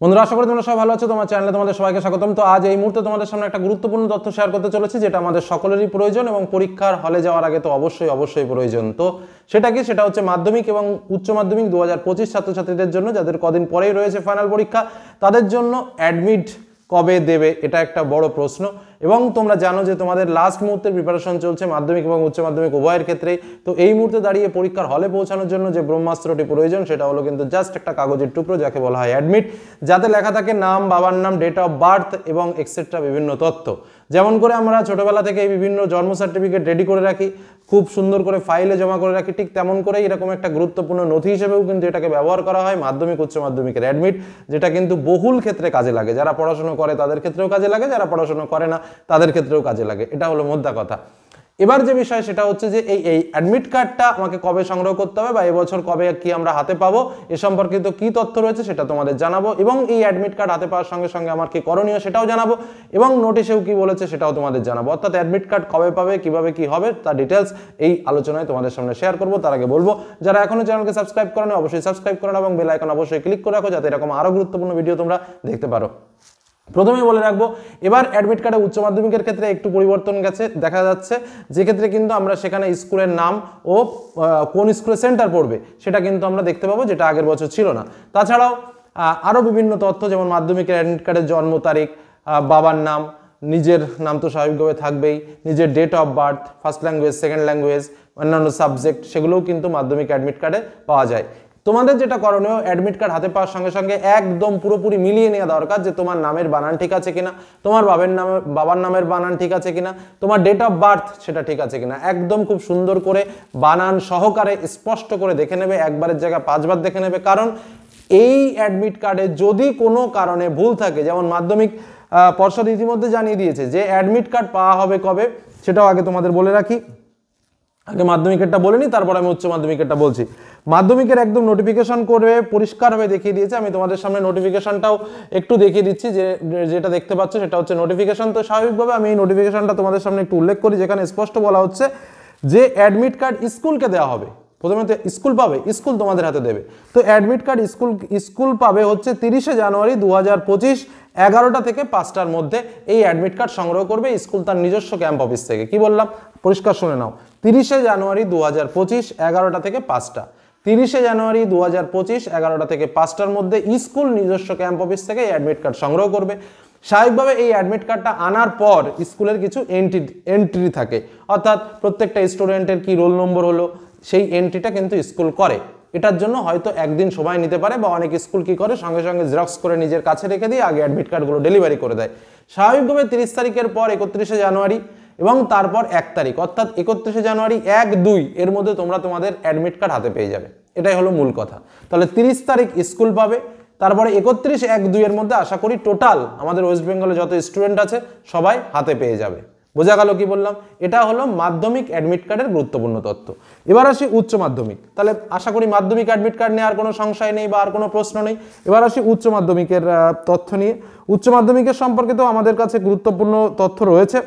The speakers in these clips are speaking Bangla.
বন্ধুরা, আশা করি তোমরা সবাই ভালো আছো। তোমার চ্যানেলে তোমাদের সবাইকে স্বাগতম। তো আজ এই মুহূর্তে তোমাদের সামনে একটা গুরুত্বপূর্ণ তথ্য শেয়ার করতে চলেছি, যেটা আমাদের সকলেরই প্রয়োজন এবং পরীক্ষার হলে যাওয়ার আগে তো অবশ্যই প্রয়োজন। তো সেটা কি? সেটা হচ্ছে মাধ্যমিক এবং উচ্চ মাধ্যমিক 2025 ছাত্রছাত্রীদের জন্য, যাদের কদিন পরেই রয়েছে ফাইনাল পরীক্ষা, তাদের জন্য অ্যাডমিট কবে দেবে, এটা একটা বড় প্রশ্ন। এবং তোমরা জানো যে তোমাদের লাস্ট মুহূর্তের প্রিপারেশন চলছে মাধ্যমিক এবং উচ্চ মাধ্যমিক উভয়ের ক্ষেত্রেই। তো এই মুহূর্তে দাঁড়িয়ে পরীক্ষার হলে পৌঁছানোর জন্য যে ব্রহ্মাস্ত্রটি প্রয়োজন, সেটা হলো কিন্তু জাস্ট একটা কাগজের টুকরো, যাকে বলা হয় অ্যাডমিট, যাতে লেখা থাকে নাম, বাবার নাম, ডেট অফ বার্থ এবং এক্সেট্রা বিভিন্ন তথ্য। যেমন করে আমরা ছোটবেলা থেকে বিভিন্ন জন্ম সার্টিফিকেট রেডি করে রাখি, খুব সুন্দর করে ফাইলে জমা করে রাখি, ঠিক তেমন করেই এরকম একটা গুরুত্বপূর্ণ নথি হিসেবেও কিন্তু এটাকে ব্যবহার করা হয় মাধ্যমিক উচ্চ মাধ্যমিকের অ্যাডমিট, যেটা কিন্তু বহুল ক্ষেত্রে কাজে লাগে। যারা পড়াশোনা করে তাদের ক্ষেত্রেও কাজে লাগে, যারা পড়াশোনা করে না তাদের ক্ষেত্রেও কাজে লাগে। এটা হলো মোদ্দা কথা। এবার যে বিষয় সেটা হচ্ছে যে এই অ্যাডমিট কার্ডটা আমাকে কবে সংগ্রহ করতে হবে বা এবছর কবে কি আমরা হাতে পাবো, এ সম্পর্কিত কি তথ্য রয়েছে সেটা তোমাদের জানাবো। এবং এই অ্যাডমিট কার্ড হাতে পাওয়ার সঙ্গে সঙ্গে আমার কি করণীয় সেটাও জানাবো, এবং নোটিশেও কি বলেছে সেটাও তোমাদের জানাবো। অর্থাৎ অ্যাডমিট কার্ড কবে পাবে, কিভাবে কি হবে, তার ডিটেলস এই আলোচনায় তোমাদের সামনে শেয়ার করবো। তার আগে বলবো, যারা এখনো চ্যানেলকে সাবস্ক্রাইব করো না, অবশ্যই সাবস্ক্রাইব করো এবং বেল আইকন অবশ্যই ক্লিক করে রাখো, যাতে এরকম আরো গুরুত্বপূর্ণ ভিডিও তোমরা দেখতে পারো। প্রথমেই বলে রাখবো, এবার অ্যাডমিট কার্ডে উচ্চ মাধ্যমিকের ক্ষেত্রে একটু পরিবর্তন গেছে দেখা যাচ্ছে, যে ক্ষেত্রে কিন্তু আমরা সেখানে স্কুলের নাম ও কোন স্কুলে সেন্টার পড়বে সেটা কিন্তু আমরা দেখতে পাবো, যেটা আগের বছর ছিল না। তাছাড়াও আরও বিভিন্ন তথ্য, যেমন মাধ্যমিকের অ্যাডমিট কার্ডের জন্ম তারিখ, বাবার নাম, নিজের নাম তো স্বাভাবিকভাবে থাকবেই, নিজের date of birth, first language, second language, অন্যান্য সাবজেক্ট, সেগুলোও কিন্তু মাধ্যমিক অ্যাডমিট কার্ডে পাওয়া যায়। তোমাদের যেটা করণীয়, অ্যাডমিট কার্ড হাতে পাওয়ার সঙ্গে সঙ্গে একদম পুরোপুরি মিলিয়ে নেওয়া দরকার, যে তোমার নামের বানান ঠিক আছে কিনা, তোমার বাবার নামের বানান ঠিক আছে কিনা, তোমার ডেট অফ বার্থ সেটা ঠিক আছে কিনা, একদম খুব সুন্দর করে বানান সহকারে স্পষ্ট করে দেখে নেবে, একবারের জায়গায় 5 বার দেখে নেবে। কারণ এই অ্যাডমিট কার্ডে যদি কোনো কারণে ভুল থাকে, যেমন মাধ্যমিক পর্ষদ ইতিমধ্যে জানিয়ে দিয়েছে যে অ্যাডমিট কার্ড পাওয়া হবে কবে, সেটাও আগে তোমাদের বলে রাখি। আগে মাধ্যমিকেরটা বলে নিই, তারপর আমি উচ্চ মাধ্যমিকেরটা বলছি। মাধ্যমিকের একদম নোটিফিকেশন করে পরিষ্কারভাবে দেখিয়ে দিয়েছে। আমি তোমাদের সামনে নোটিফিকেশনটাও একটু দেখিয়ে দিচ্ছি, যেটা দেখতে পাচ্ছ সেটা হচ্ছে নোটিফিকেশন। তো স্বাভাবিকভাবে আমি এই নোটিফিকেশনটা তোমাদের সামনে একটু উল্লেখ করি, যেখানে স্পষ্ট বলা হচ্ছে যে অ্যাডমিট কার্ড স্কুলকে দেওয়া হবে। প্রথমে তো স্কুল পাবে, স্কুল তোমাদের হাতে দেবে। তো অ্যাডমিট কার্ড স্কুল পাবে হচ্ছে 30শে জানুয়ারি 2025 11টা থেকে 5টার মধ্যে। এই অ্যাডমিট কার্ড সংগ্রহ করবে স্কুল তার নিজস্ব ক্যাম্প অফিস থেকে। কি বললাম পরিষ্কার শুনে নাও, 30শে জানুয়ারি 2025 11টা থেকে 5টা। 30শে জানুয়ারি 2025 11টা থেকে 5টার মধ্যে স্কুল নিজস্ব ক্যাম্প অফিস থেকে এই অ্যাডমিট কার্ড সংগ্রহ করবে। স্বাভাবিকভাবে এই অ্যাডমিট কার্ডটা আনার পর স্কুলের কিছু এন্ট্রি থাকে, অর্থাৎ প্রত্যেকটা স্টুডেন্টের কি রোল নম্বর হলো সেই এন্ট্রিটা কিন্তু স্কুল করে। এটার জন্য হয়তো একদিন সময় নিতে পারে, বা অনেক স্কুল কি করে সঙ্গে সঙ্গে জেরক্স করে নিজের কাছে রেখে দিয়ে আগে অ্যাডমিট কার্ডগুলো ডেলিভারি করে দেয়। স্বাভাবিকভাবে 30 তারিখের পর 31শে জানুয়ারি এবং তারপর 1 তারিখ, অর্থাৎ 31শে জানুয়ারি 1-2 এর মধ্যে তোমরা তোমাদের অ্যাডমিট কার্ড হাতে পেয়ে যাবে। এটাই হলো মূল কথা। তাহলে 30 তারিখ স্কুল পাবে, তারপরে 31-1-2 এর মধ্যে আশা করি টোটাল আমাদের ওয়েস্ট বেঙ্গলে যত স্টুডেন্ট আছে সবাই হাতে পেয়ে যাবে। বোঝা গেল কি বললাম? এটা হলো মাধ্যমিক অ্যাডমিট কার্ডের গুরুত্বপূর্ণ তথ্য। এবার আসি উচ্চ মাধ্যমিক। তাহলে আশা করি মাধ্যমিক অ্যাডমিট কার্ড নিয়ে আর কোনো সংশয় নেই বা আর কোনো প্রশ্ন নেই। এবার আসি উচ্চ মাধ্যমিকের তথ্য নিয়ে। উচ্চ মাধ্যমিকের সম্পর্কিত আমাদের কাছে গুরুত্বপূর্ণ তথ্য রয়েছে,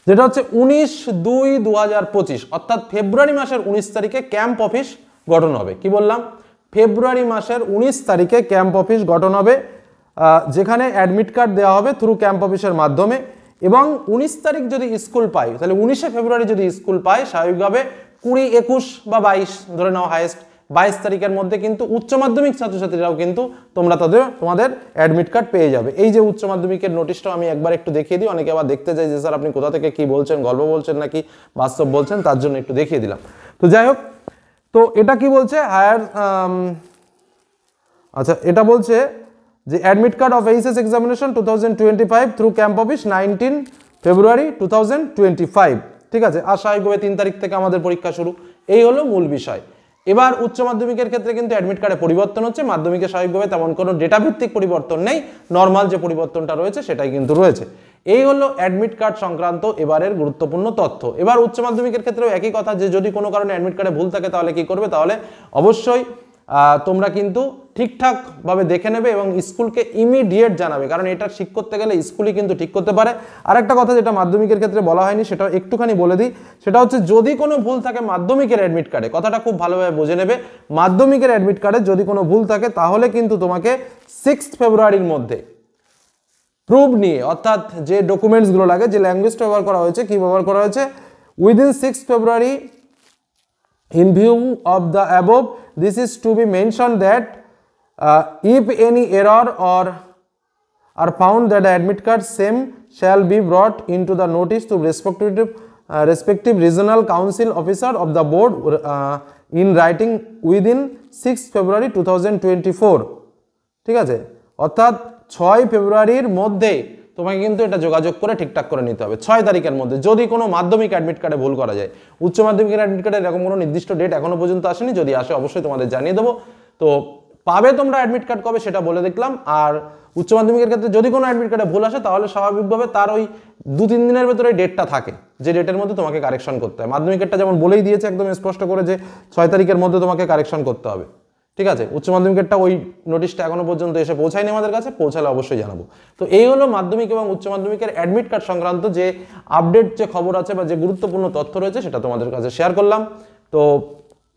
যেটা হচ্ছে 19/2/2025 অর্থাৎ ফেব্রুয়ারি মাসের 19 তারিখে ক্যাম্প অফিস গঠন হবে। কি বললাম? ফেব্রুয়ারি মাসের 19 তারিখে ক্যাম্প অফিস গঠন হবে, যেখানে অ্যাডমিট কার্ড দেওয়া হবে থ্রু ক্যাম্প অফিসের মাধ্যমে। এবং 19 তারিখ যদি স্কুল পাই, তাহলে 19শে ফেব্রুয়ারি যদি স্কুল পাই, স্বাভাবিকভাবে 20, 21 বা 22 ধরে নাও হাইয়েস্ট, 22 তারিখের মধ্যে কিন্তু উচ্চ মাধ্যমিক ছাত্রছাত্রীরাও কিন্তু তোমাদের অ্যাডমিট কার্ড পেয়ে যাবে। এই যে উচ্চ মাধ্যমিকের নোটিশটাও আমি একবার একটু দেখিয়ে দিই। অনেকে আবার দেখতে চাই যে স্যার আপনি কোথা থেকে কি বলছেন, গল্প বলছেন নাকি বাস্তব বলছেন, তার জন্য একটু দেখিয়ে দিলাম। তো যাই হোক, তো এটা কি বলছে আচ্ছা, এটা বলছে যে admit card of HS examination 2025 through camp office 19 ফেব্রুয়ারি 2025। ঠিক আছে, আর স্বাভাবিকভাবে 3 তারিখ থেকে আমাদের পরীক্ষা শুরু। এই হলো মূল বিষয়। এবার উচ্চ মাধ্যমিকের ক্ষেত্রে কিন্তু অ্যাডমিট কার্ডে পরিবর্তন হচ্ছে। মাধ্যমিকে স্বাভাবিকভাবে তেমন কোনো ডেটা ভিত্তিক পরিবর্তন নেই, নর্মাল যে পরিবর্তনটা রয়েছে সেটাই কিন্তু রয়েছে। এই হলো অ্যাডমিট কার্ড সংক্রান্ত এবারের গুরুত্বপূর্ণ তথ্য। এবার উচ্চ মাধ্যমিকের ক্ষেত্রেও একই কথা, যে যদি কোনো কারণে অ্যাডমিট কার্ডে ভুল থাকে তাহলে কি করবে? তাহলে অবশ্যই তোমরা কিন্তু ঠিকঠাকভাবে দেখে নেবে এবং স্কুলকে ইমিডিয়েট জানাবে, কারণ এটা ঠিক করতে গেলে স্কুলই কিন্তু ঠিক করতে পারে। আরেকটা কথা যেটা মাধ্যমিকের ক্ষেত্রে বলা হয়নি সেটা একটুখানি বলে দিই, সেটা হচ্ছে যদি কোনো ভুল থাকে মাধ্যমিকের অ্যাডমিট কার্ডে, কথাটা খুব ভালোভাবে বুঝে নেবে, মাধ্যমিকের অ্যাডমিট কার্ডে যদি কোনো ভুল থাকে তাহলে কিন্তু তোমাকে 6 ফেব্রুয়ারির মধ্যে প্রুফ নিয়ে, অর্থাৎ যে ডকুমেন্টসগুলো লাগে, যে ল্যাঙ্গুয়েজটা ব্যবহার করা হয়েছে, কি ব্যবহার করা হয়েছে, within 6 February in view of the above this is to be mentioned that if any error or are found that the admit card same shall be brought into the notice to respective regional council officer of the board in writing within 6 February 2024। ঠিক আছে, অর্থাৎ 6 ফেব্রুয়ারির মধ্যে তোমাকে কিন্তু এটা যোগাযোগ করে ঠিকঠাক করে নিতে হবে 6 তারিখের মধ্যে, যদি কোনো মাধ্যমিক অ্যাডমিট কার্ডে ভুল করা যায়। উচ্চ মাধ্যমিকের অ্যাডমিট কার্ডে এরকম কোনো নির্দিষ্ট ডেট এখনো পর্যন্ত আসেনি, যদি আসে অবশ্যই তোমাদের জানিয়ে দেবো। তো পাবে তোমরা অ্যাডমিট কার্ড কবে সেটা বলে দেখলাম। আর উচ্চ মাধ্যমিকের ক্ষেত্রে যদি কোনো অ্যাডমিট কার্ডে ভুল আসে তাহলে স্বাভাবিকভাবে তার ওই 2-3 দিনের ভেতরে ডেটটা থাকে, যে ডেটের মধ্যে তোমাকে কারেকশন করতে হয়। মাধ্যমিকেরটা যেমন বলেই দিয়েছে একদম স্পষ্ট করে যে 6 তারিখের মধ্যে তোমাকে কারেকশন করতে হবে। ঠিক আছে, উচ্চ মাধ্যমিকেরটা ওই নোটিশটা এখনো পর্যন্ত এসে পৌঁছায়নি আমাদের কাছে, পৌঁছালে অবশ্যই জানাবো। তো এই হলো মাধ্যমিক এবং উচ্চ মাধ্যমিকের অ্যাডমিট কার্ড সংক্রান্ত যে আপডেট, যে খবর আছে বা যে গুরুত্বপূর্ণ তথ্য রয়েছে সেটা তোমাদের কাছে শেয়ার করলাম। তো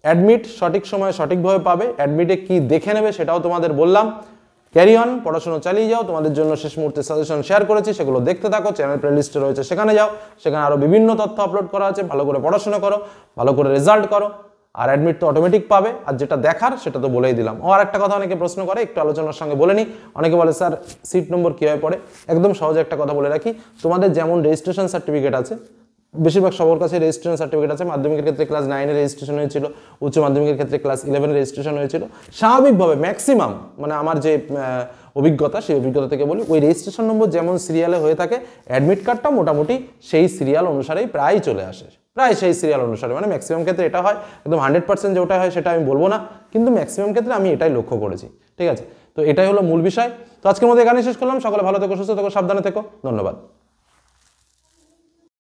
অ্যাডমিট সঠিক সময়ে সঠিকভাবে পাবে, অ্যাডমিটে কি দেখে নেবে সেটাও তোমাদের বললাম। ক্যারি অন, পড়াশোনা চালিয়ে যাও। তোমাদের জন্য শেষ মুহূর্তে সাজেশন শেয়ার করেছি, সেগুলো দেখতে থাকো। চ্যানেল প্লেলিস্টে রয়েছে, সেখানে যাও, সেখানে আরও বিভিন্ন তথ্য আপলোড করা আছে। ভালো করে পড়াশোনা করো, ভালো করে রেজাল্ট করো, আর অ্যাডমিট তো অটোমেটিক পাবে। আর যেটা দেখার সেটা তো বলেই দিলাম। আর একটা কথা অনেকে প্রশ্ন করে, একটু আলোচনার সঙ্গে বলে নিই। অনেকে বলে স্যার সিট নম্বর কীভাবে পড়ে। একদম সহজে একটা কথা বলে রাখি, তোমাদের যেমন রেজিস্ট্রেশন সার্টিফিকেট আছে, বেশিরভাগ সবার কাছে রেজিস্ট্রেশন সার্টিফিকেট আছে। মাধ্যমিকের ক্ষেত্রে ক্লাস 9 রেজিস্ট্রেশন হয়েছিল, উচ্চ মাধ্যমিকের ক্ষেত্রে ক্লাস 11 রেজিস্ট্রেশন হয়েছিল। স্বাভাবিকভাবে ম্যাক্সিমাম, মানে আমার যে অভিজ্ঞতা, সেই অভিজ্ঞতা থেকে বলি, ওই রেজিস্ট্রেশন নম্বর যেমন সিরিয়ালে হয়ে থাকে, অ্যাডমিট কার্ডটা মোটামুটি সেই সিরিয়াল অনুসারেই প্রায় চলে আসে, প্রায় সেই সিরিয়াল অনুসারে। মানে ম্যাক্সিমাম ক্ষেত্রে এটা হয়, একদম 100% যে ওটা হয় সেটা আমি বলবো না, কিন্তু ম্যাক্সিমাম ক্ষেত্রে আমি এটাই লক্ষ্য করেছি। ঠিক আছে, তো এটাই হলো মূল বিষয়। তো আজকের মধ্যে এখানেই শেষ করলাম। সকলে ভালো থেকো, সুস্থ থেকো, সাবধানে থেকো। ধন্যবাদ।